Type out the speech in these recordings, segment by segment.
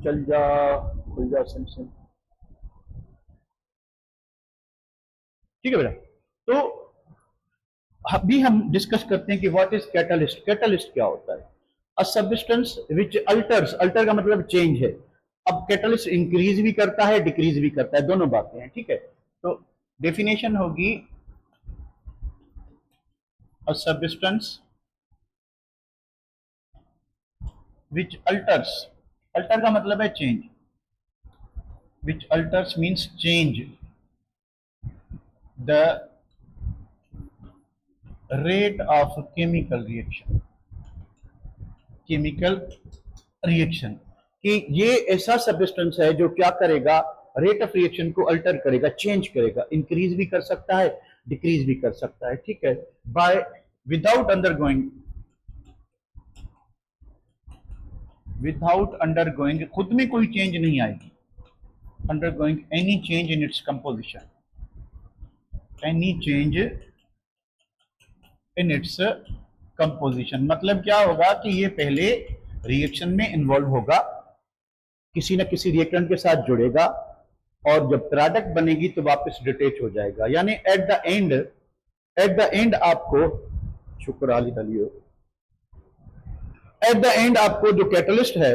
चल जा, खुल जा सिम। ठीक है बेटा। तो अभी हम डिस्कस करते हैं कि व्हाट इज कैटलिस्ट। कैटलिस्ट क्या होता है? A substance which altars, alter का मतलब चेंज है। अब कैटलिस्ट इंक्रीज भी करता है, डिक्रीज भी करता है, दोनों बातें हैं। ठीक है, तो डेफिनेशन होगी a substance which altars, alter का मतलब है change, which altars means change the rate of chemical reaction, chemical reaction, कि ये ऐसा सब्सटेंस है जो क्या करेगा, रेट ऑफ रिएक्शन को अल्टर करेगा, चेंज करेगा, इंक्रीज भी कर सकता है, डिक्रीज भी कर सकता है। ठीक है, बाय विदाउट अंडरगोइंग, खुद में कोई चेंज नहीं आएगी, undergoing any change in its composition, any change in its composition. मतलब क्या होगा कि ये पहले रिएक्शन में इन्वॉल्व होगा, किसी न किसी रिएक्टेंट के साथ जुड़ेगा, और जब प्रोडक्ट बनेगी तो वापस डिटेच हो जाएगा। यानी एट द एंड आपको, शुक्र अली तलियो, एट द एंड आपको जो कैटलिस्ट है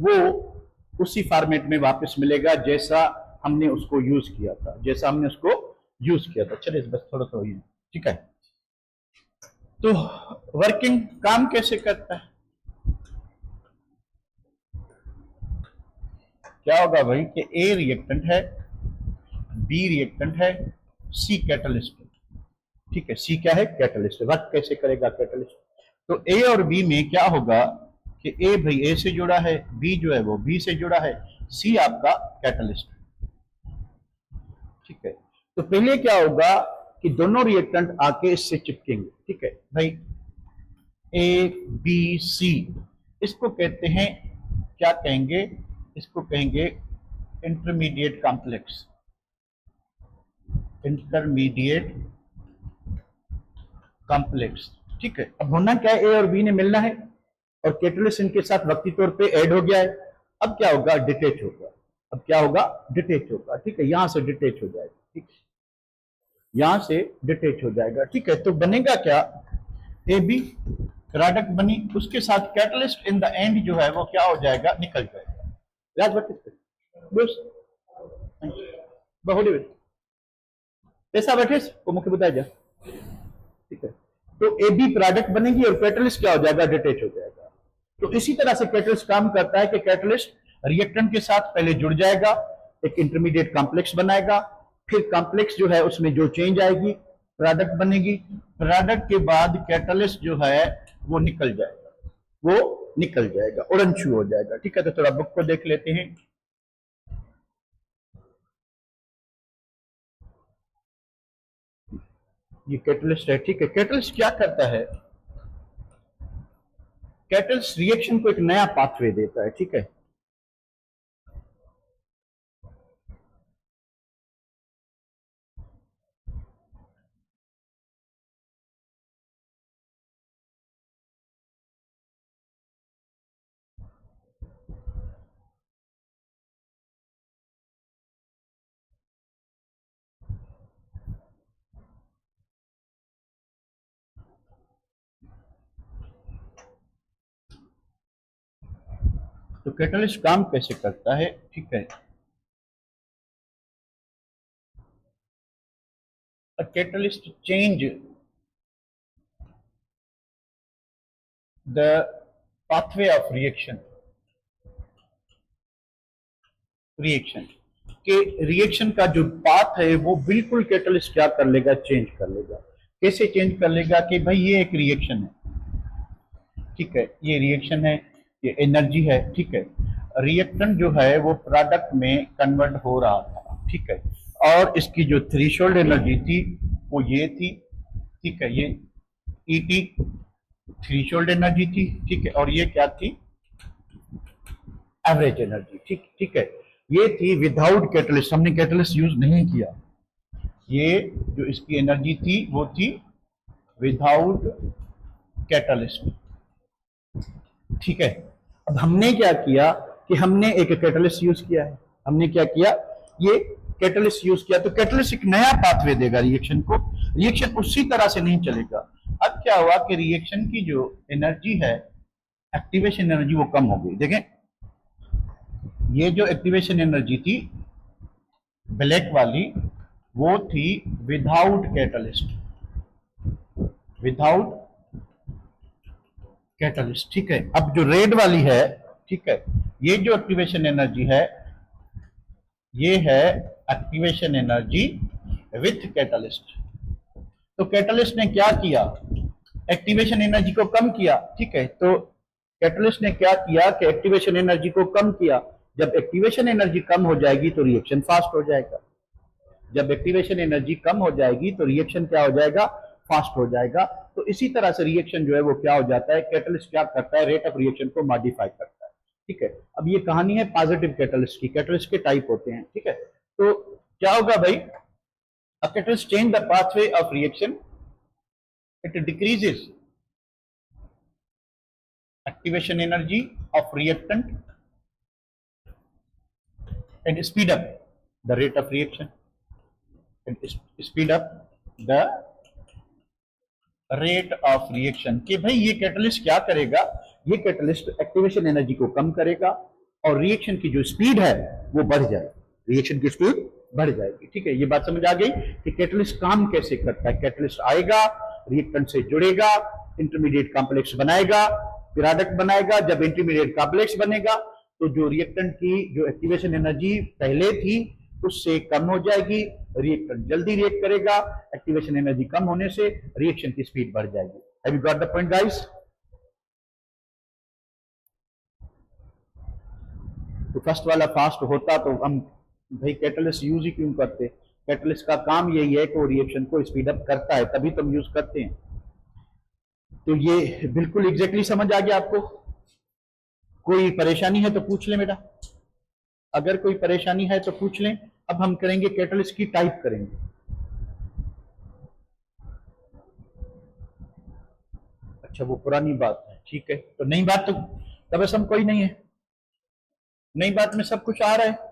वो उसी फॉर्मेट में वापस मिलेगा जैसा हमने उसको यूज किया था, जैसा हमने उसको यूज किया था। चलिए बस थोड़ा सा ही, ठीक है। तो वर्किंग, काम कैसे करता है, क्या होगा भाई कि ए रिएक्टेंट है, बी रिएक्टेंट है, सी कैटलिस्ट है। ठीक है, सी क्या है, कैटलिस्ट। वर्क कैसे करेगा कैटलिस्ट? तो ए और बी में क्या होगा कि ए भाई ए से जुड़ा है, बी जो है वो बी से जुड़ा है, सी आपका कैटलिस्ट। ठीक है, तो पहले क्या होगा कि दोनों रिएक्टेंट आके इससे चिपकेंगे। ठीक है भाई, ए बी सी, इसको कहते हैं, क्या कहेंगे, इसको कहेंगे इंटरमीडिएट कॉम्प्लेक्स, इंटरमीडिएट कॉम्प्लेक्स। ठीक है, अब होना क्या है, ए और बी ने मिलना है और कैटलिस्ट इनके साथ वक्ती तौर पे ऐड हो गया है। अब क्या होगा, डिटेच होगा। अब क्या होगा, डिटेच होगा। ठीक है, यहां से डिटेच हो जाएगा। ठीक है, यहां से डिटेच हो जाएगा। ठीक है, तो बनेगा क्या, ए बी प्रोडक्ट बनी, उसके साथ कैटलिस्ट इन द एंड जो है वो क्या हो जाएगा, निकल जाएगा। राजभट्ट बस बहुड़ी ऐसा बैठे को मुख्य बताया जा। ठीक है, तो ए बी प्रोडक्ट बनेगी और कैटलिस्ट क्या हो जाएगा, डिटेच हो जाएगा। तो इसी तरह से कैटलिस्ट काम करता है कि कैटलिस्ट रिएक्टेंट के साथ पहले जुड़ जाएगा, एक इंटरमीडिएट कॉम्प्लेक्स बनाएगा, फिर कॉम्प्लेक्स जो है उसमें जो चेंज आएगी, प्रोडक्ट बनेगी, प्रोडक्ट के बाद कैटलिस्ट जो है वो निकल जाएगा, वो निकल जाएगा, उड़नछू हो जाएगा। ठीक है, तो थोड़ा बुक को देख लेते हैं। ये कैटलिस्ट है। ठीक है, कैटलिस्ट क्या करता है, कैटलिस्ट रिएक्शन को एक नया पाथवे देता है। ठीक है, तो कैटलिस्ट काम कैसे करता है। ठीक है, a catalyst change the pathway of reaction, reaction के रिएक्शन का जो पाथ है वो बिल्कुल कैटलिस्ट क्या कर लेगा, चेंज कर लेगा। कैसे चेंज कर लेगा कि भाई ये एक रिएक्शन है, ठीक है, ये रिएक्शन है, ये एनर्जी है। ठीक है, रिएक्टेंट जो है वो प्रोडक्ट में कन्वर्ट हो रहा था। ठीक है, और इसकी जो थ्रेशोल्ड एनर्जी थी वो ये थी। ठीक है, ये ईटी थ्रेशोल्ड एनर्जी थी। ठीक है, और ये क्या थी, एवरेज एनर्जी। ठीक है, ये थी विदाउट कैटलिस्ट, हमने कैटलिस्ट यूज नहीं किया। ये जो इसकी एनर्जी थी वो थी विदाउट कैटलिस्ट। ठीक है, अब हमने क्या किया कि हमने एक कैटलिस्ट यूज किया है, हमने क्या किया, ये कैटलिस्ट यूज किया, तो कैटलिस्ट एक नया पाथवे देगा रिएक्शन को, रिएक्शन उसी तरह से नहीं चलेगा। अब क्या हुआ कि रिएक्शन की जो एनर्जी है, एक्टिवेशन एनर्जी, वो कम हो गई। देखें, ये जो एक्टिवेशन एनर्जी थी ब्लैक वाली, वो थी विदाउट कैटलिस्ट, विदाउट कैटलिस्ट, ठीक है। अब जो रेड वाली है, ठीक है, ये जो एक्टिवेशन एनर्जी है, ये है एक्टिवेशन एनर्जी विथ कैटलिस्ट। तो कैटलिस्ट ने क्या किया, एक्टिवेशन एनर्जी को कम किया, ठीक है। तो कैटलिस्ट ने क्या किया कि एक्टिवेशन एनर्जी को कम किया। जब एक्टिवेशन एनर्जी कम हो जाएगी तो रिएक्शन फास्ट हो जाएगा, जब एक्टिवेशन एनर्जी कम हो जाएगी तो रिएक्शन क्या हो जाएगा, फास्ट हो जाएगा। तो इसी तरह से रिएक्शन जो है वो क्या हो जाता है, कैटलिस्ट क्या करता है, रेट ऑफ रिएक्शन को मॉडिफाई करता है, ठीक है। अब ये कहानी है पॉजिटिव कैटलिस्ट की, कैटलिस्ट के टाइप होते हैं, ठीक है। तो क्या होगा भाई, a catalyst change the pathway of reaction, it decreases activation energy of reactant and speed up the rate of reaction, and speed up the rate of reaction। कि भाई ये कैटलिस्ट क्या करेगा, ये कैटलिस्ट एक्टिवेशन एनर्जी को कम करेगा और reaction की जो स्पीड है वो बढ़ जाएगी, रिएक्शन की स्पीड बढ़ जाएगी, ठीक है। ये बात समझ आ गई कि कैटलिस्ट काम कैसे करता है। कैटलिस्ट आएगा, रिएक्टेंट से जुड़ेगा, इंटरमीडिएट कॉम्प्लेक्स बनाएगा, प्रोडक्ट बनाएगा। जब इंटरमीडिएट कॉम्प्लेक्स बनेगा तो जो रिएक्टेंट की जो एक्टिवेशन एनर्जी पहले थी उससे कम हो जाएगी, रिएक्टेंट जल्दी रिएक्ट करेगा, एक्टिवेशन एनर्जी कम होने से रिएक्शन की स्पीड बढ़ जाएगी। Have you got the point guys? तो फर्स्ट वाला फास्ट होता तो हम भाई कैटलिस्ट यूज ही क्यों करते, कैटलिस्ट का काम यही है कि वो रिएक्शन को स्पीड अप करता है, तभी तो हम यूज करते हैं। तो ये बिल्कुल एग्जैक्टली समझ आ गया आपको। कोई परेशानी है तो पूछ लें बेटा, अगर कोई परेशानी है तो पूछ लें। अब हम करेंगे कैटलिस्ट की टाइप करेंगे। अच्छा वो पुरानी बात है, ठीक है। तो नई बात तो तबसम कोई नहीं है, नई बात में सब कुछ आ रहा है।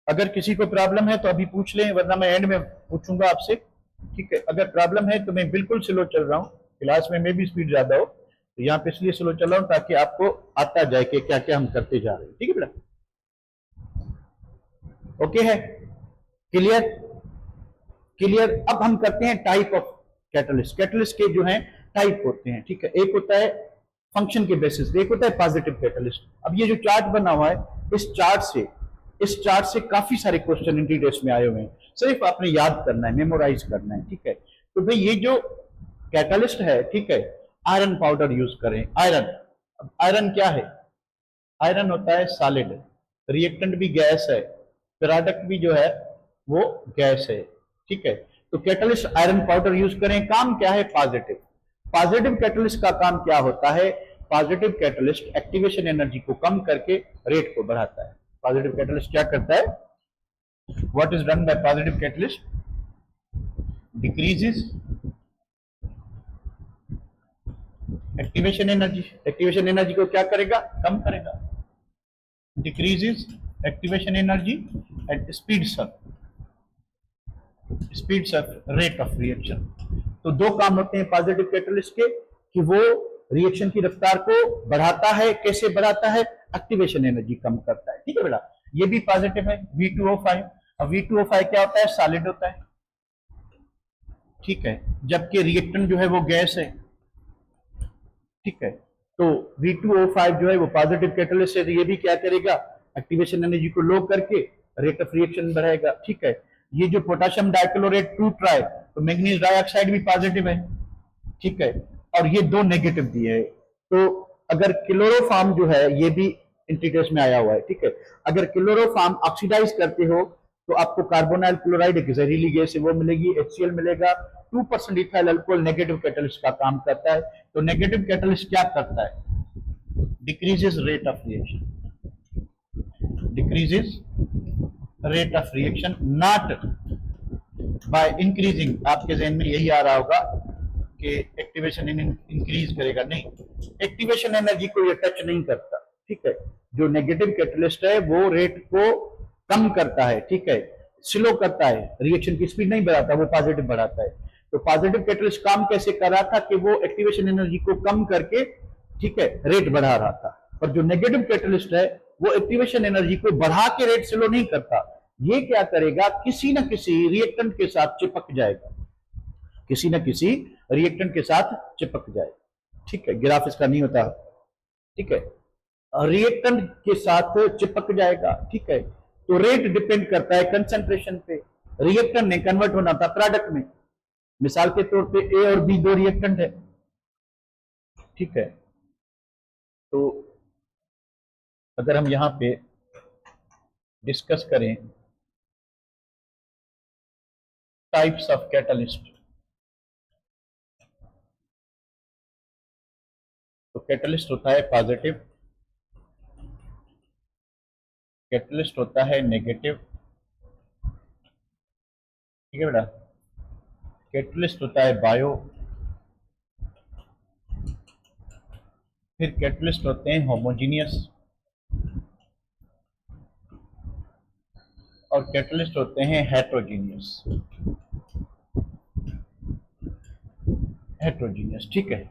अगर किसी को प्रॉब्लम है तो अभी पूछ लें, वरना मैं एंड में पूछूंगा आपसे, ठीक है। अगर प्रॉब्लम है तो मैं बिल्कुल स्लो चल रहा हूँ, क्लास में मे भी स्पीड ज्यादा हो, तो यहाँ पे इसलिए स्लो चल रहा हूँ ताकि आपको आता जाए कि क्या क्या हम करते जा रहे हैं, ठीक है बेटा? ओके है, क्लियर क्लियर। अब हम करते हैं टाइप ऑफ कैटलिस्ट। कैटलिस्ट के जो है टाइप होते हैं, ठीक है। एक होता है फंक्शन के बेसिस, एक होता है पॉजिटिव कैटलिस्ट। अब ये जो चार्ट बना हुआ है, इस चार्ट से काफी सारे क्वेश्चन एंट्री टेस्ट में आए हुए हैं, सिर्फ आपने याद करना है, मेमोराइज करना है, ठीक है। तो भाई ये जो कैटलिस्ट है, ठीक है, आयरन पाउडर यूज करें। आयरन, अब आयरन क्या है, आयरन होता है सॉलिड, रिएक्टेंट भी गैस है, प्रोडक्ट भी जो है वो गैस है, ठीक है। तो कैटलिस्ट आयरन पाउडर यूज करें। काम क्या है, पॉजिटिव। पॉजिटिव कैटलिस्ट का काम क्या होता है, पॉजिटिव कैटलिस्ट एक्टिवेशन एनर्जी को कम करके रेट को बढ़ाता है। पॉजिटिव कैटलिस्ट क्या करता है, what is done by positive catalyst, decreases activation energy. Activation energy को क्या करेगा, कम करेगा, decreases activation energy and speeds up rate of reaction. तो दो काम होते हैं पॉजिटिव कैटलिस्ट के, कि वो रिएक्शन की रफ्तार को बढ़ाता है। कैसे बढ़ाता है, एक्टिवेशन एनर्जी कम करता है, ठीक है बेटा। ये भी पॉजिटिव है, V2O5। अब V2O5 क्या होता है, सॉलिड होता है, ठीक है, जबकि रिएक्टेंट जो है वो गैस है, ठीक है। तो V2O5 जो है वो पॉजिटिव कैटलिस्ट है, तो ये भी क्या करेगा, एक्टिवेशन एनर्जी को लो करके रेट ऑफ रिएक्शन बढ़ाएगा, ठीक है। ये जो पोटेशियम डाइक्लोरेट 2 ट्राई, तो मैग्नीज डाइऑक्साइड भी पॉजिटिव है, ठीक है, और ये दो नेगेटिव दिए है। तो अगर क्लोरोफॉर्म जो है, ये भी इंटीग्रेस में आया हुआ है, ठीक है। अगर क्लोरोफॉर्म ऑक्सीडाइज करते हो तो आपको कार्बोनाइल क्लोराइड एक जहरीली गैस है वो मिलेगी, HCl मिलेगा। 2% इथाइल अल्कोहल नेगेटिव कैटलिस्ट का काम करता है। तो नेगेटिव कैटलिस्ट क्या करता है, decreases rate of reaction, decreases rate of reaction not by increasing. आपके जहन में यही आ रहा होगा कि एक्टिवेशन इंक्रीज करेगा, नहीं, एक्टिवेशन एनर्जी को ये टच नहीं करता, ठीक है। जो नेगेटिव कैटलिस्ट है वो रेट को कम करता है, ठीक है, स्लो करता है, रिएक्शन की स्पीड नहीं बढ़ाता, वो पॉजिटिव बढ़ाता है। तो पॉजिटिव कैटलिस्ट काम कैसे कर रहा था कि वो एक्टिवेशन एनर्जी को कम करके, ठीक है, रेट बढ़ा रहा था। और जो नेगेटिव कैटलिस्ट है वो एक्टिवेशन एनर्जी को बढ़ा के रेट स्लो नहीं करता, ये क्या करेगा, किसी ना किसी रिएक्टेंट के साथ चिपक जाएगा, किसी ना किसी रिएक्टेंट के साथ चिपक जाएगा, ठीक है। ग्राफ इसका नहीं होता, ठीक है, रिएक्टेंट के साथ चिपक जाएगा, ठीक है। तो रेट डिपेंड करता है कंसंट्रेशन पे। रिएक्टेंट ने कन्वर्ट होना था प्रोडक्ट में, मिसाल के तौर पे ए और बी दो रिएक्टेंट है, ठीक है। तो अगर हम यहां पे डिस्कस करें टाइप्स ऑफ कैटलिस्ट, तो कैटलिस्ट होता है पॉजिटिव, कैटलिस्ट होता है नेगेटिव, ठीक है बेटा, कैटलिस्ट होता है बायो, फिर कैटलिस्ट होते हैं होमोजीनियस, और कैटलिस्ट होते हैं हेट्रोजीनियस, हेट्रोजीनियस, ठीक है।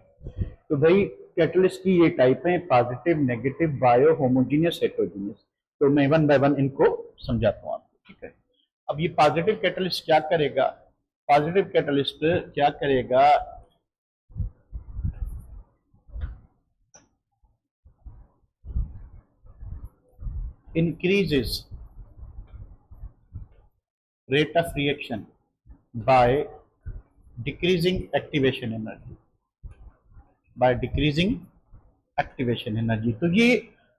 तो भाई कैटलिस्ट की ये टाइप है, positive, negative, bio, homogeneous, heterogeneous. तो मैं वन बाय वन इनको समझाता हूं आपको, ठीक है। अब ये पॉजिटिव कैटलिस्ट क्या करेगा, पॉजिटिव कैटलिस्ट क्या करेगा, increases rate of reaction by decreasing activation energy, by decreasing activation energy। तो ये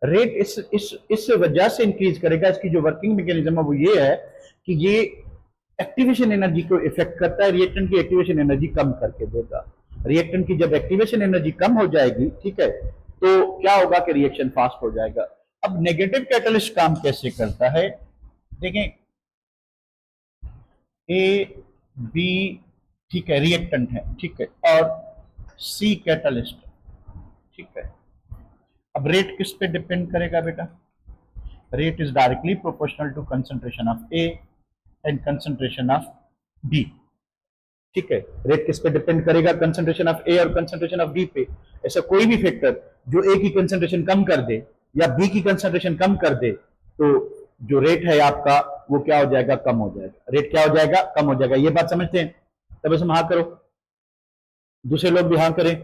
रेट इस वजह से इंक्रीज करेगा, इसकी जो वर्किंग मैकेनिज्म है वो ये है कि ये एक्टिवेशन एनर्जी को इफेक्ट करता है, रिएक्टेंट की एक्टिवेशन एनर्जी कम करके देगा। रिएक्टेंट की जब एक्टिवेशन एनर्जी कम हो जाएगी, ठीक है, तो क्या होगा कि रिएक्शन फास्ट हो जाएगा। अब नेगेटिव कैटलिस्ट काम कैसे करता है, देखें, ए बी, ठीक है, रिएक्टेंट है, ठीक है, और सी कैटलिस्ट, ठीक है। अब रेट किस पे डिपेंड करेगा बेटा, rate is directly proportional to concentration of A and concentration of B, ठीक है। रेट किस पे डिपेंड करेगा, कंसंट्रेशन ऑफ ए और कंसंट्रेशन ऑफ बी पे। ऐसा कोई भी फैक्टर जो ए की कंसंट्रेशन कम कर दे या बी की कंसंट्रेशन कम कर दे, तो जो रेट है आपका वो क्या हो जाएगा, कम हो जाएगा। रेट क्या हो जाएगा, कम हो जाएगा। ये बात समझते हैं, तब इसमें हाँ करो, दूसरे लोग भी हाँ करें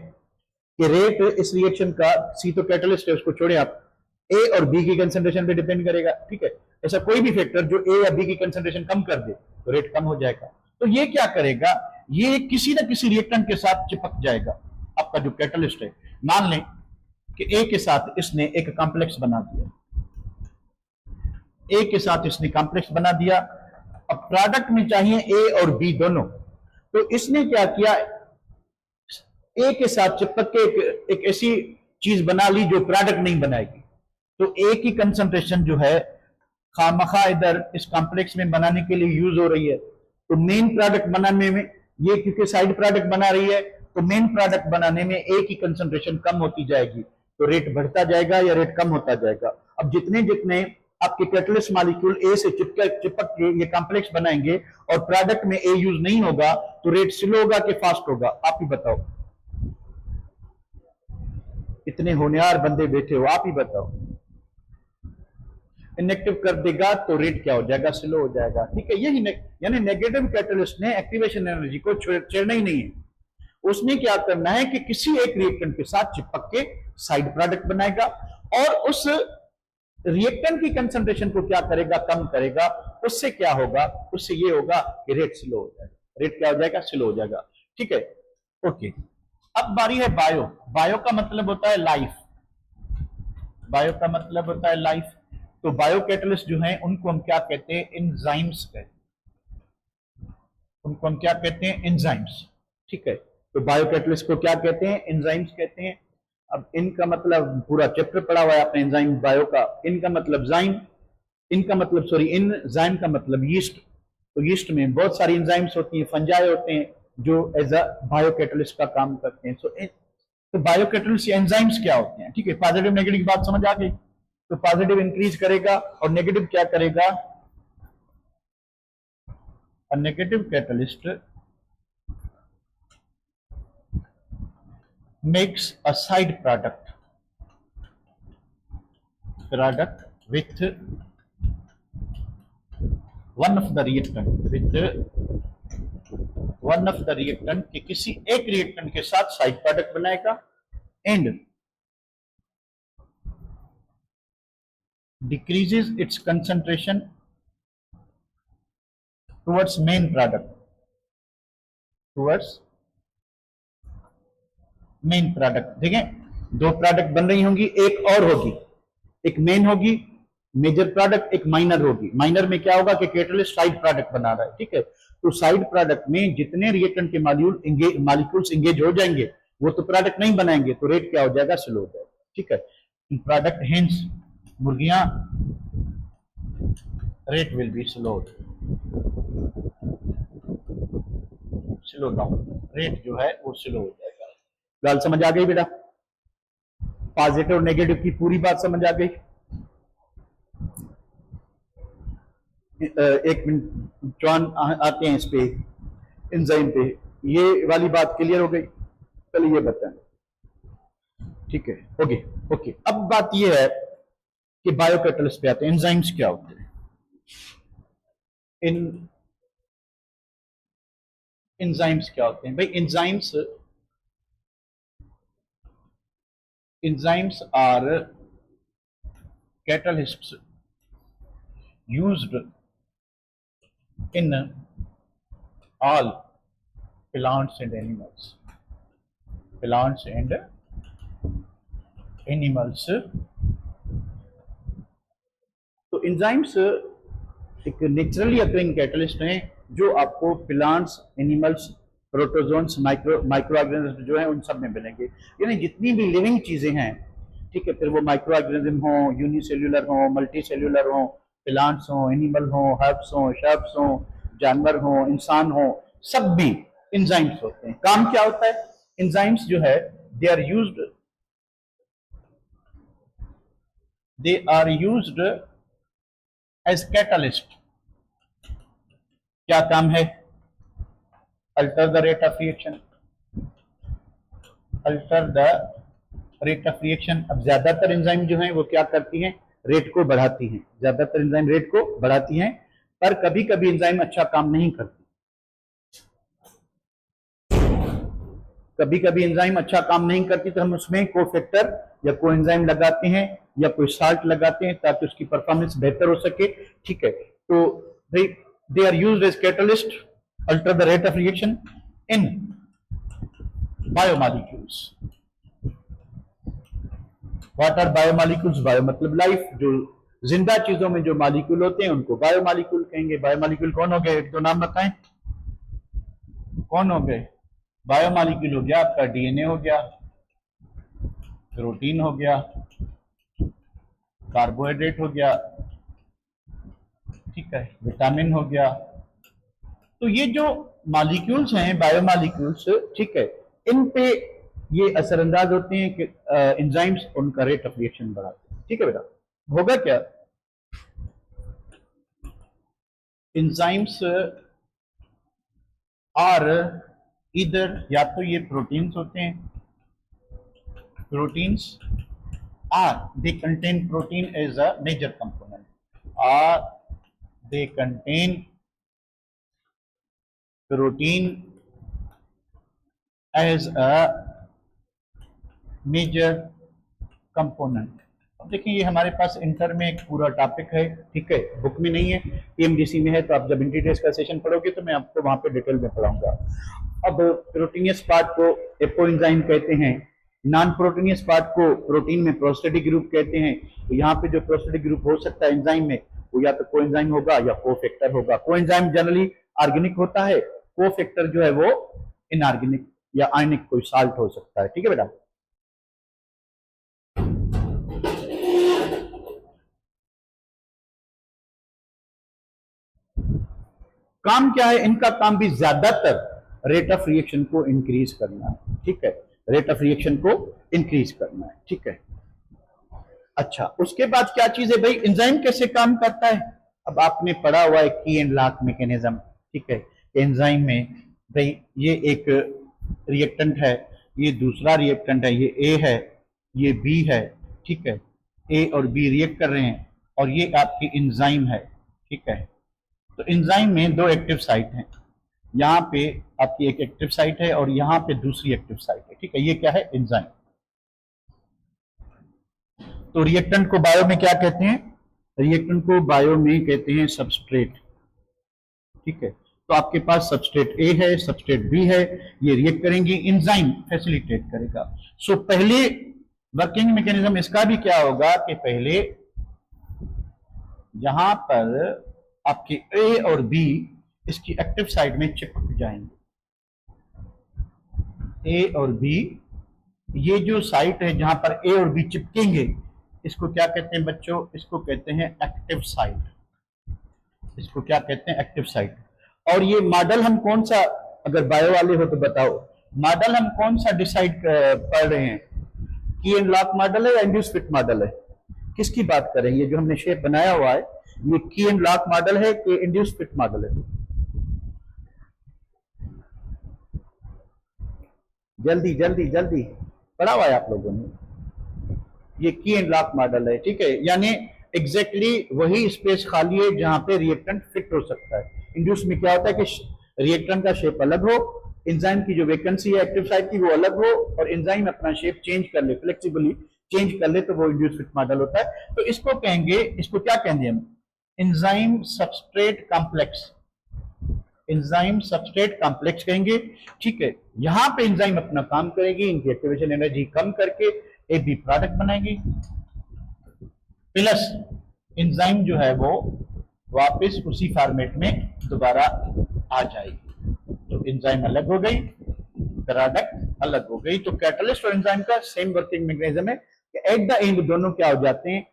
कि रेट इस रिएक्शन का, सी तो कैटलिस्ट है उसको छोड़े आप, ए और बी की कंसंट्रेशन पे डिपेंड करेगा, ठीक है। ऐसा कोई भी फैक्टर जो ए या बी की कंसंट्रेशन कम कर दे तो रेट कम हो जाएगा। तो ये क्या करेगा, ये किसी ना किसी रिएक्टेंट के साथ चिपक जाएगा। आपका जो कैटलिस्ट है, मान लें कि ए के साथ इसने एक कॉम्प्लेक्स बना दिया, ए के साथ इसने कॉम्प्लेक्स बना दिया। अब प्रोडक्ट में चाहिए ए और बी दोनों, तो इसने क्या किया, ए के साथ चिपक के एक ऐसी चीज बना ली जो प्रोडक्ट नहीं बनाएगी। तो ए की कंसंट्रेशन जो है खामखा इधर इस कॉम्प्लेक्स में बनाने के लिए यूज हो रही है, तो मेन प्रोडक्ट बनाने में, ये क्योंकि साइड प्रोडक्ट बना रही है, तो मेन प्रोडक्ट बनाने में ए की कंसंट्रेशन कम होती जाएगी, तो रेट बढ़ता जाएगा या रेट कम होता जाएगा। अब जितने जितने आपके कैटलिस्ट मॉलिक्यूल ए से चिपक के ये कॉम्प्लेक्स बनाएंगे और प्रोडक्ट में ए यूज नहीं होगा, तो रेट स्लो होगा कि फास्ट होगा, आप ही बताओ। इतने होनहार बंदे बैठे हो, आप ही बताओ। इनएक्टिव कर देगा तो रेट क्या हो जाएगा, स्लो हो जाएगा, ठीक है। यही यानी नेगेटिव कैटलिस्ट ने एक्टिवेशन एनर्जी को छेड़ना ही नहीं है, उसने क्या करना है कि किसी एक रिएक्टेंट के साथ चिपक के साइड प्रोडक्ट बनाएगा और उस रिएक्टेंट की कंसंट्रेशन को क्या करेगा, कम करेगा। उससे क्या होगा, उससे ये होगा कि रेट स्लो हो जाएगा, रेट क्या हो जाएगा, स्लो हो जाएगा, ठीक है, ओके। अब बारी है बायो। बायो का मतलब होता है लाइफ, बायो का मतलब होता है लाइफ। तो बायो कैटलिस्ट जो है उनको हम क्या कहते हैं, एंजाइम्स कहते हैं, उनको हम क्या कहते हैं, एंजाइम्स, ठीक है। तो बायो कैटलिस्ट को क्या कहते हैं, एंजाइम्स कहते हैं। अब इनका मतलब पूरा चैप्टर पढ़ा हुआ है आपने एंजाइम बायो का। इनका मतलब जाइम, इनका मतलब इन जाइम का मतलब यीस्ट। तो यीस्ट में बहुत सारी एंजाइम्स होती हैं, फंजाई होते हैं, जो एज अ बायो कैटलिस्ट का काम करते हैं। तो बायो कैटलिस्ट एंजाइम्स क्या होते हैं, ठीक है। पॉजिटिव नेगेटिव की बात समझ आ गई। तो पॉजिटिव इंक्रीज करेगा और नेगेटिव क्या करेगा, negative catalyst makes a side product with one of the reactant के किसी एक रिएक्टेंट के साथ साइड प्रोडक्ट बनाएगा and decreases its concentration towards main product, देखें दो प्रोडक्ट बन रही होंगी, एक और होगी, एक मेन होगी मेजर प्रोडक्ट, एक माइनर होगी। माइनर में क्या होगा कि कैटलिस्ट साइड प्रोडक्ट बना रहा है, ठीक है। तो साइड प्रोडक्ट में जितने रिएक्टेंट के मॉलिक्यूल्स इंगेज हो जाएंगे वो तो प्रोडक्ट नहीं बनाएंगे, तो रेट क्या हो जाएगा, स्लो हो जाएगा, ठीक है। प्रोडक्ट हेंस मुर्गियां rate will be slow down, rate जो है वो स्लो हो जाएगा। गाल समझ आ गई बेटा, पॉजिटिव और नेगेटिव की पूरी बात समझ आ गई। एक मिनट जॉन आते हैं इस पे एंजाइम पे, ये वाली बात क्लियर हो गई, चलिए ये बताएं, ठीक है। ओके ओके, अब बात ये है कि बायो कैटलिस्ट पे आते हैं, एंजाइम्स क्या होते हैं। एंजाइम्स क्या होते हैं भाई, enzymes are catalysts used in all plants and animals, तो एंजाइम्स एक नेचुरली अकरिंग कैटलिस्ट हैं जो आपको plants, animals, protozoans, micro organism जो है उन सब में मिलेंगे। यानी जितनी भी लिविंग चीजें हैं, ठीक है, फिर वो माइक्रो ऑर्गेनिज्म हो, यूनिसेल्युलर हो, मल्टी सेल्युलर हो, प्लांट्स हो, एनिमल हो, हर्ब्स हो, शर्ब्स हो, जानवर हो, इंसान हो, सब में एंजाइम्स होते हैं। काम क्या होता है, एंजाइम्स जो है they are used as catalyst. क्या काम है, alter the rate of reaction, अब ज्यादातर एंजाइम जो हैं वो क्या करती हैं, रेट को बढ़ाती हैं, ज्यादातर एंजाइम रेट को बढ़ाती हैं, पर कभी कभी एंजाइम अच्छा काम नहीं करती, कभी कभी एंजाइम अच्छा काम नहीं करती, तो हम उसमें कोफैक्टर या कोएंजाइम लगाते हैं या कोई साल्ट लगाते हैं ताकि उसकी परफॉर्मेंस बेहतर हो सके, ठीक है। तो they are used as catalyst, alter the rate of reaction in biomolecules. What are biomolecules, bio मतलब लाइफ, जो जिंदा चीजों में जो मॉलिक्यूल होते हैं उनको बायोमॉलिक्यूल कहेंगे। बायोमॉलिक्यूल कौन हो गए, एक दो नाम बताएं, कौन हो गए। बायोमॉलिक्यूल हो गया आपका डीएनए हो गया, प्रोटीन हो गया, कार्बोहाइड्रेट हो गया, ठीक है, विटामिन हो गया। तो ये जो मॉलिक्यूल्स हैं बायोमॉलिक्यूल्स, ठीक है, इन पे ये असरअंदाज होते हैं कि एंजाइम्स उनका रेट ऑफ रिएक्शन बढ़ाते हैं, ठीक है बेटा। होगा क्या, एंजाइम्स आर इधर, या तो ये प्रोटीन्स होते हैं, proteins are they contain protein as a major component, are they contain protein as a major component. अब देखिए ये हमारे पास इंटर में एक पूरा टॉपिक है, ठीक है, बुक में नहीं है, पीएमडीसी में है, तो आप जब इंटीग्रेस का सेशन पढ़ोगे तो मैं आपको वहां पे डिटेल में पढ़ाऊंगा। अब प्रोटीनियस पार्ट को एपोएंजाइम कहते हैं, नॉन प्रोटीनियस पार्ट को प्रोटीन में प्रोस्टेटिक ग्रुप कहते हैं। तो यहाँ पे जो प्रोस्टेटिक ग्रुप हो सकता है एंजाइम में, वो या तो कोएंजाइम होगा या कोफैक्टर होगा। कोएंजाइम जनरली ऑर्गेनिक होता है, कोफैक्टर जो है वो इनऑर्गेनिक या आयनिक कोई साल्ट हो सकता है, ठीक है बेटा। काम क्या है इनका, काम भी ज्यादातर रेट ऑफ रिएक्शन को इंक्रीज करना है, ठीक है, रेट ऑफ रिएक्शन को इंक्रीज करना है, ठीक है। अच्छा, उसके बाद क्या चीज है भाई, एंजाइम कैसे काम करता है। अब आपने पढ़ा हुआ है की एंड लॉक मैकेनिज्म, ठीक है। एंजाइम में भाई ये एक रिएक्टेंट है, ये दूसरा रिएक्टेंट है, ये ए है, ये बी है, ठीक है। ए और बी रिएक्ट कर रहे हैं और ये आपकी एंजाइम है, ठीक है। तो एंजाइम में दो एक्टिव साइट हैं, यहाँ पे आपकी एक एक्टिव साइट है और यहाँ पे दूसरी एक्टिव साइट है, ठीक है। ये क्या है, एंजाइम। तो रिएक्टेंट को बायो में क्या कहते हैं, रिएक्टेंट को बायो में कहते हैं सबस्ट्रेट, ठीक है। तो आपके पास सबस्ट्रेट ए है, सबस्ट्रेट बी है, ये रिएक्ट करेंगे, एंजाइम फैसिलिटेट करेगा। सो पहले वर्किंग मैकेनिज्म इसका भी क्या होगा कि पहले यहां पर आपके ए और बी इसकी एक्टिव साइट में चिपक जाएंगे। ए और बी, ये जो साइट है जहां पर ए और बी चिपकेंगे, इसको क्या कहते हैं बच्चों, इसको कहते हैं एक्टिव साइट। इसको क्या कहते हैं, एक्टिव साइट। और ये मॉडल हम कौन सा, अगर बायो वाले हो तो बताओ, मॉडल हम कौन सा डिसाइड पढ़ रहे हैं, की एंड लॉक मॉडल है या इंड्यूस फिट मॉडल है, किसकी बात कर रहे हैं। ये जो हमने शेप बनाया हुआ है, ये की एंड लॉक मॉडल है कि इंड्यूस फिट मॉडल है। जल्दी जल्दी जल्दी, पढ़ा हुआ है आप लोगों ने। ये की एंड लॉक मॉडल है, ठीक है, यानी एग्जैक्टली वही स्पेस खाली है जहां पे रिएक्टेंट फिट हो सकता है। इंड्यूस में क्या होता है कि रिएक्टेंट का शेप अलग हो, एंजाइम की जो वैकेंसी है एक्टिव साइट की वो अलग हो, और एंजाइम अपना शेप चेंज कर ले, फ्लेक्सिबली चेंज कर ले, तो वो इंड्यूस फिट मॉडल होता है। तो इसको कहेंगे, इसको क्या कहेंगे हम, enzyme substrate complex, enzyme substrate complex कहेंगे, ठीक है। यहां पे एंजाइम अपना काम करेगी, इनकी एक्टिवेशन एनर्जी कम करके ए बी प्रोडक्ट बनाएगी, प्लस एंजाइम जो है वो वापस उसी फॉर्मेट में दोबारा आ जाएगी। तो एंजाइम अलग हो गई, प्रोडक्ट अलग हो गई। तो कैटलिस्ट और एंजाइम का सेम वर्किंग मैकेनिज्म है कि एट द एंड दोनों क्या हो जाते हैं,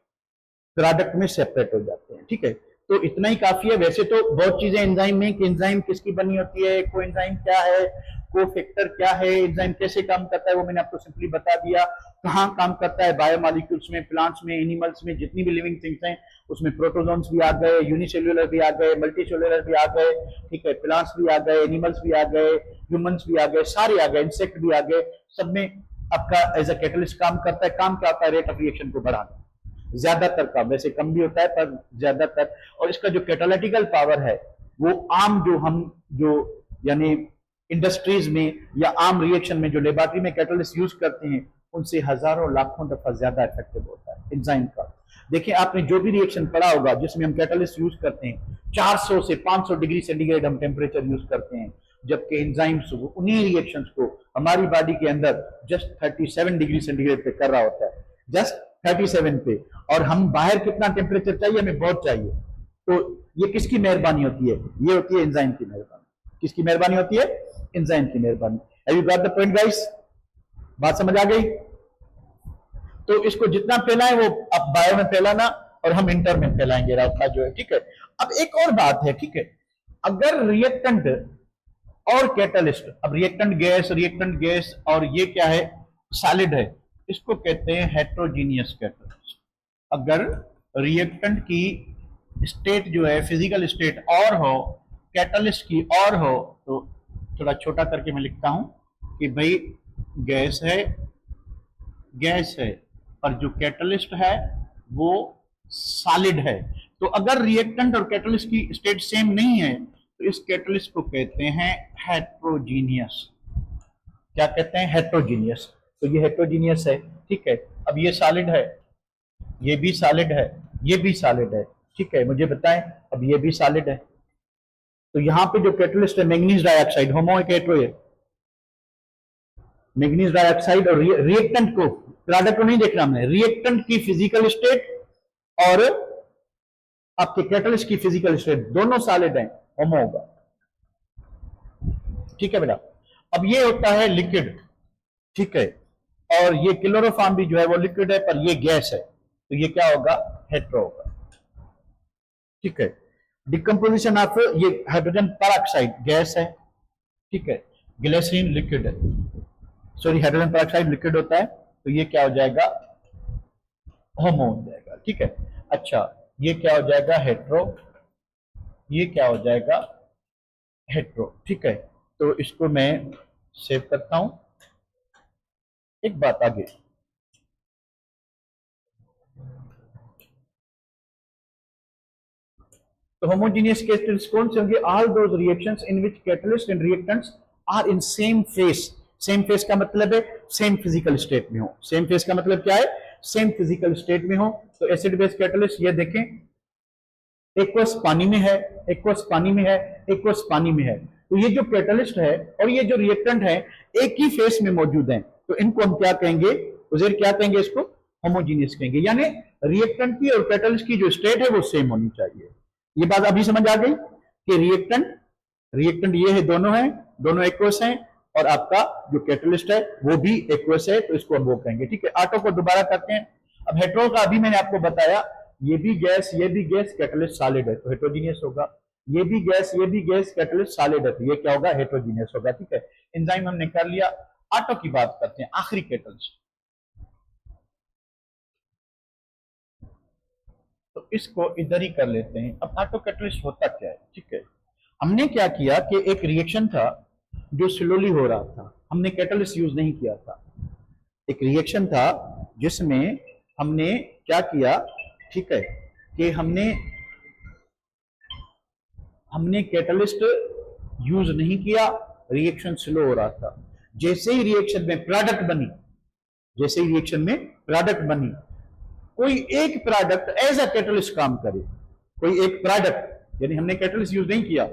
प्रोडक्ट में सेपरेट हो जाते हैं, ठीक है। तो इतना ही काफी है। वैसे तो बहुत चीजें एंजाइम में, कि एंजाइम किसकी बनी होती है, कोएंजाइम क्या है, कोफैक्टर क्या है, एंजाइम कैसे काम करता है, वो मैंने आपको सिंपली बता दिया। कहाँ काम करता है, बायोमॉलिक्यूल्स में, प्लांट्स में, एनिमल्स में, जितनी भी लिविंग थिंग्स हैं उसमें प्रोटोजोन्स भी आ गए, यूनिसेल्युलर भी आ गए, मल्टीसेल्युलर भी आ गए, ठीक है, प्लांट्स भी आ गए, एनिमल्स भी आ गए, ह्यूमंस भी आ गए, सारे आ गए, इंसेक्ट भी आ गए। सब में आपका एज अ कैटलिस्ट काम करता है। काम क्या होता है, रेट ऑफ रिएक्शन को बढ़ाना, ज्यादातर का, वैसे कम भी होता है पर ज्यादातर। और इसका जो कैटालिटिकल पावर है वो आम जो यानी इंडस्ट्रीज में या आम रिएक्शन में जो लेबोरेटरी में कैटलिस्ट यूज करते हैं उनसे हजारों लाखों दफा ज्यादा इफेक्टिव होता है एंजाइम का। देखिए आपने जो भी रिएक्शन पढ़ा होगा जिसमें हम कैटलिस्ट यूज करते हैं, 400 से 500 डिग्री सेंटीग्रेड हम टेम्परेचर यूज करते हैं, जबकि एंजाइम्स उन्हीं रिएक्शंस को हमारी बॉडी के अंदर जस्ट 37 डिग्री सेंटीग्रेड पे कर रहा होता है, जस्ट 37 पे। और हम बाहर कितना टेम्परेचर चाहिए, हमें बहुत चाहिए। तो ये किसकी मेहरबानी होती है, ये होती है एंजाइम की मेहरबानी। किसकी मेहरबानी होती है, एंजाइम की मेहरबानी। Have you got the point guys, बात समझ आ गई। तो इसको जितना फैलाएं वो अब बायो में फैलाना और हम इंटर में फैलाएंगे रास्ता जो है, ठीक है। अब एक और बात है, ठीक है, अगर रिएक्टेंट और कैटलिस्ट, अब रिएक्टेंट गैस और ये क्या है, सॉलिड है, इसको कहते हैं हेट्रोजीनियस कैटलिस्ट। अगर रिएक्टेंट की स्टेट जो है फिजिकल स्टेट और हो, कैटलिस्ट की और हो, तो थोड़ा छोटा करके मैं लिखता हूं कि भाई गैस है और जो कैटलिस्ट है वो सॉलिड है। तो अगर रिएक्टेंट और कैटलिस्ट की स्टेट सेम नहीं है तो इस कैटलिस्ट को कहते हैं हेट्रोजीनियस। क्या कहते हैं, हेट्रोजीनियस। तो ये हेट्रोजीनियस है, ठीक है। अब ये सॉलिड है, ये भी सॉलिड है, ये भी सॉलिड है, ठीक है। मुझे बताएं, अब ये भी सॉलिड है, तो यहां पे जो कैटलिस्ट है मैंगनीज डाइऑक्साइड, होमो है हेट्रो है, मैंगनीज डाइऑक्साइड। और रिएक्टेंट को, प्रोडक्ट को नहीं देखना हमने, रिएक्टेंट की फिजिकल स्टेट और आपके कैटलिस्ट की फिजिकल स्टेट दोनों सॉलिड हैं, होमो होगा, ठीक है बेटा। अब ये होता है लिक्विड, ठीक है, और ये क्लोरोफॉर्म भी जो है वो लिक्विड है पर ये गैस है, तो ये क्या होगा, हेट्रो होगा, ठीक है। डिकम्पोजिशन ऑफ ये हाइड्रोजन पेरोक्साइड गैस है, ठीक है। ग्लिसरीन लिक्विड है, सॉरी हाइड्रोजन पेरोक्साइड लिक्विड होता है, तो ये क्या हो जाएगा, होमो हो जाएगा। ठीक है, अच्छा ये क्या हो जाएगा, हेट्रो, ये क्या हो जाएगा, हेट्रो। ठीक है, तो इसको मैं सेव करता हूं। एक बात आगे, तो होमोजेनियस कैटलिस्ट कौन से होंगे, all those reactions in which catalyst and reactants are in same phase. Same phase का मतलब है सेम फिजिकल स्टेट में हो। सेम फेस का मतलब क्या है, सेम फिजिकल स्टेट में हो। तो एसिड बेस कैटलिस्ट ये देखें, एक्वस पानी में है, एक्वस पानी में है, एक्वस पानी में है। तो ये जो कैटलिस्ट है और ये जो रिएक्टेंट है एक ही फेस में मौजूद हैं, तो इनको हम क्या कहेंगे, उसे क्या कहेंगे, इसको होमोजीनियस कहेंगे। यानी रिएक्टेंट की और कैटलिस्ट की जो स्टेट है वो सेम होनी चाहिए। ये बात अभी समझ आ गई कि रिएक्टेंट, रिएक्टेंट ये है, दोनों हैं, दोनों एक्वस हैं, और आपका जो कैटलिस्ट है वो भी एक्वस है, तो इसको हम वो कहेंगे। ठीक है, ऑटो को दोबारा करते हैं। अब हेट्रो का अभी मैंने आपको बताया, ये भी गैस, ये भी गैस, कैटलिस्ट सॉलिड है, तो हेट्रोजीनियस होगा। ये भी गैस, ये भी गैस, कैटलिस्ट सॉलिड है, तो ये क्या होगा, हेट्रोजीनियस होगा। ठीक है, एंजाइम हमने कर लिया। ऑटो की बात करते हैं, आखिरी कैटलिस्ट। तो इसको इधर ही कर लेते हैं। अब ऑटो कैटलिस्ट होता क्या है, ठीक है, हमने क्या किया कि एक रिएक्शन था जो स्लोली हो रहा था, हमने कैटलिस्ट यूज नहीं किया था। एक रिएक्शन था जिसमें हमने क्या किया, ठीक है, कि हमने कैटलिस्ट यूज नहीं किया, रिएक्शन स्लो हो रहा था। जैसे ही रिएक्शन में प्रोडक्ट बनी, जैसे ही रिएक्शन में प्रोडक्ट बनी, कोई एक प्रोडक्ट एज अ कैटलिस्ट काम करे, कोई एक प्रोडक्ट, यानी हमने कैटलिस्ट यूज नहीं किया,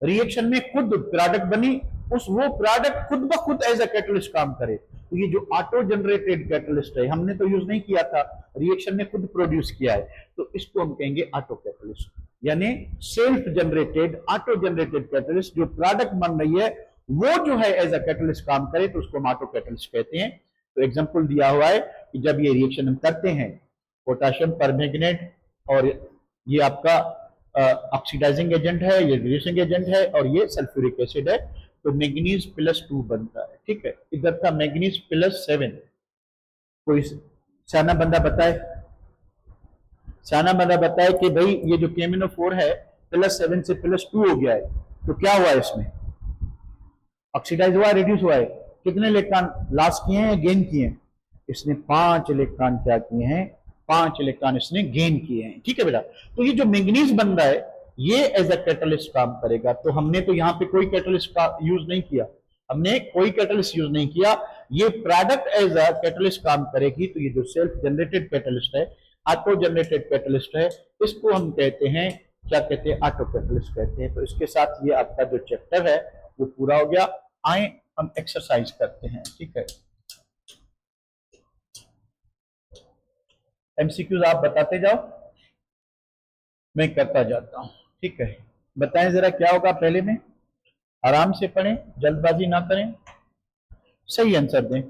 रिएक्शन में खुद प्रोडक्ट बनी, उस वो प्रोडक्ट खुद ब खुद एज अ कैटलिस्ट काम करे, तो ये जो ऑटो जनरेटेड कैटलिस्ट है, हमने तो यूज नहीं किया था, रिएक्शन ने खुद प्रोड्यूस किया है, तो इसको हम कहेंगे ऑटो कैटलिस्ट। यानी self generated, auto generated catalyst, जो प्रोडक्ट बन रही है वो जो है एज अ कैटलिस्ट काम करे, तो उसको हम ऑटो कैटलिस्ट कहते हैं। तो एग्जांपल दिया हुआ है कि जब ये रिएक्शन हम करते हैं, पोटाशियम परमैंगनेट, और ये आपका ऑक्सीडाइजिंग एजेंट है, ये रिड्यूसिंग एजेंट है, और ये सल्फ्यूरिक एसिड है, तो मैंगनीज +2 बनता है। ठीक है, इधर का मैंगनीज +7। कोई सियाना बंदा बताए, सियाना बंदा बताए कि भाई ये जो KMnO4 है +7 से +2 हो गया है, तो क्या हुआ है, इसमें ऑक्सीडाइज हुआ है, रिड्यूस हुआ है, कितने इलेक्ट्रॉन लॉस किए हैं, गेन किए हैं, इसने 5 इलेक्ट्रॉन क्या किए हैं, 5 इलेक्ट्रॉन इसने गेन किए हैं। ठीक है बेटा, तो ये जो मैंगनीज बन रहा है ये एज अ कैटलिस्ट काम करेगा। तो हमने तो यहाँ पे कोई कैटलिस्ट का यूज नहीं किया, हमने कोई कैटलिस्ट यूज नहीं किया, ये प्रोडक्ट एज अ कैटलिस्ट काम करेगी। तो ये जो सेल्फ जनरेटेड कैटलिस्ट है, ऑटो जनरेटेड कैटलिस्ट है, इसको हम कहते हैं, क्या कहते हैं, ऑटो कैटलिस्ट कहते हैं। तो इसके साथ ये आपका जो चैप्टर है वो पूरा हो गया। आए हम एक्सरसाइज करते हैं। ठीक है, MCQs आप बताते जाओ, मैं करता जाता हूं। ठीक है, बताएं जरा क्या होगा, पहले में आराम से पढ़ें, जल्दबाजी ना करें, सही आंसर दें।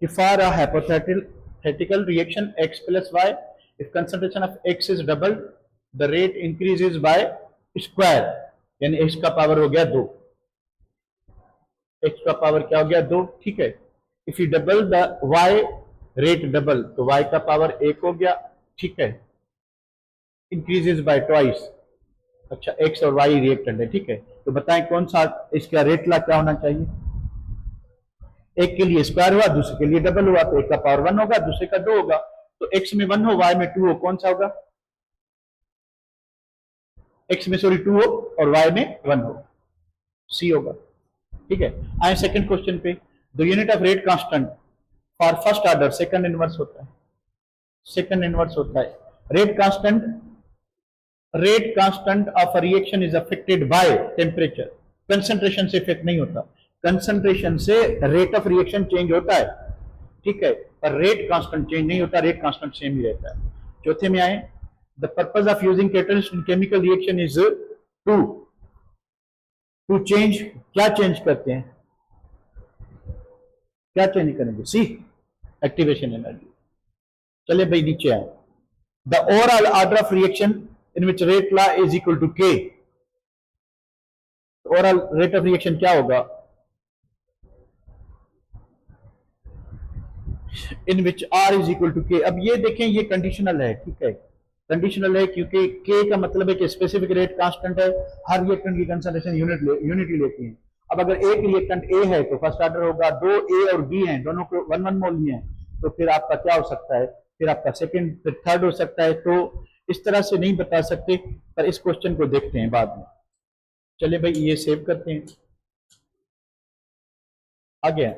For a hypothetical reaction X plus Y, if concentration of X is doubled, the rate increases by square, यानी X का पावर हो गया 2, X का पावर क्या हो गया 2। ठीक है, if you double the Y rate double, तो Y का पावर 1 हो गया। ठीक है, increases by twice, अच्छा X और Y रिएक्टेंट है। ठीक है, तो बताएं कौन सा इसका रेट ला क्या होना चाहिए, एक के लिए स्क्वायर हुआ, दूसरे के लिए डबल हुआ, तो एक का पावर 1 होगा, दूसरे का 2 होगा, तो X में 1 हो, Y में 2 हो, कौन सा होगा, X में सॉरी 2 हो और Y में 1 हो, C होगा। ठीक है, आए सेकंड क्वेश्चन पे, the unit of rate constant for first order, second inverse होता है, सेकंड इनवर्स होता है। Rate constant of a reaction is affected by temperature, concentration से इफेक्ट नहीं होता, कंसंट्रेशन से रेट ऑफ रिएक्शन चेंज होता है। ठीक है, पर रेट कांस्टेंट चेंज नहीं होता, रेट कांस्टेंट सेम ही रहता है। चौथे में आए, the purpose of using catalyst in chemical reaction is to change, क्या चेंज करते हैं, क्या चेंज करेंगे, सी एक्टिवेशन एनर्जी। चलिए भाई नीचे आए, the overall order of reaction in which rate law is equal to K, तो ओवरऑल रेट ऑफ रिएक्शन क्या होगा, in which R is equal to K. अब ये देखें ये कंडीशनल है, ठीक है, कंडीशनल है क्योंकि के का मतलब है कि स्पेसिफिक रेट कांस्टेंट है, हर रिएक्टेंट की कंसंट्रेशन यूनिट ही लेती है। अब अगर एक रिएक्टेंट ए है तो फर्स्ट ऑर्डर होगा, दो ए और बी हैं, दोनों को 1 1 मोल लिए हैं, तो फिर आपका क्या हो सकता है, फिर आपका सेकंड फिर थर्ड हो सकता है। तो इस तरह से नहीं बता सकते, पर इस क्वेश्चन को देखते हैं बाद में। चलिए भाई ये सेव करते हैं, आ गया।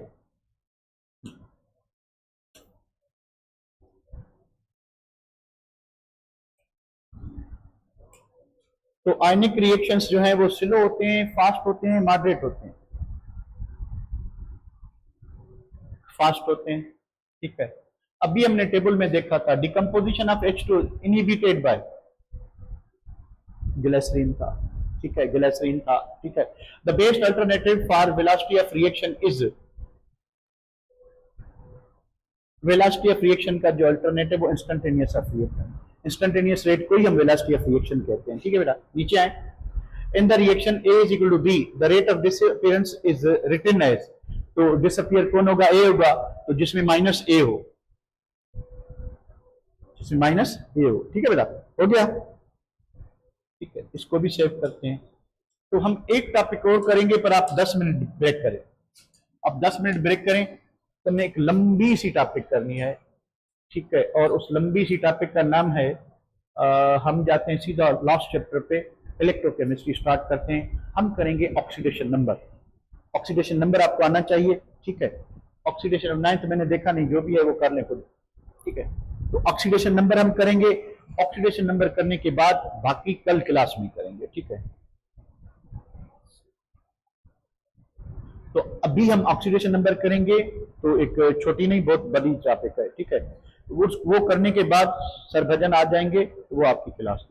तो आयनिक रिएक्शंस जो है वो स्लो होते हैं, फास्ट होते हैं, मॉडरेट होते हैं। फास्ट होते हैं, ठीक है। अभी हमने टेबल में देखा था decomposition of H2 inhibited by glycerine था, ठीक है, ग्लिसरीन था, ठीक है। The best alternative for velocity of reaction is, velocity of reaction का जो अल्टरनेटिव वो instantaneous of reaction, instantaneous rate को ही हम वेलोसिटी ऑफ रिएक्शन कहते हैं, ठीक है बेटा। नीचे आए, in the reaction A is equal to B, the rate of disappearance is written as, तो डिसअपीयर कौन होगा, A होगा, तो जिसमें माइनस A हो, जिसमें माइनस A हो, ठीक है बेटा, हो गया, ठीक है। इसको भी सेव करते हैं। तो हम एक टॉपिक और करेंगे, पर आप 10 मिनट ब्रेक करें। अब 10 मिनट ब्रेक करें, तो हमने एक लंबी सी टॉपिक करनी है, ठीक है। और उस लंबी सी टॉपिक का नाम है, हम जाते हैं सीधा लास्ट चैप्टर पे, इलेक्ट्रोकेमिस्ट्री स्टार्ट करते हैं। हम करेंगे ऑक्सीडेशन नंबर। ऑक्सीडेशन नंबर आपको आना चाहिए, ठीक है। ऑक्सीडेशन 9th मैंने देखा नहीं, जो भी है वो कर लें खुद, ठीक है। तो ऑक्सीडेशन नंबर हम करेंगे, ऑक्सीडेशन नंबर करने के बाद बाकी कल क्लास में करेंगे, ठीक है। तो अभी हम ऑक्सीडेशन नंबर करेंगे, तो एक छोटी नहीं बहुत बड़ी टॉपिक है, ठीक है। वो करने के बाद सरभजन आ जाएंगे, तो वो आपकी क्लास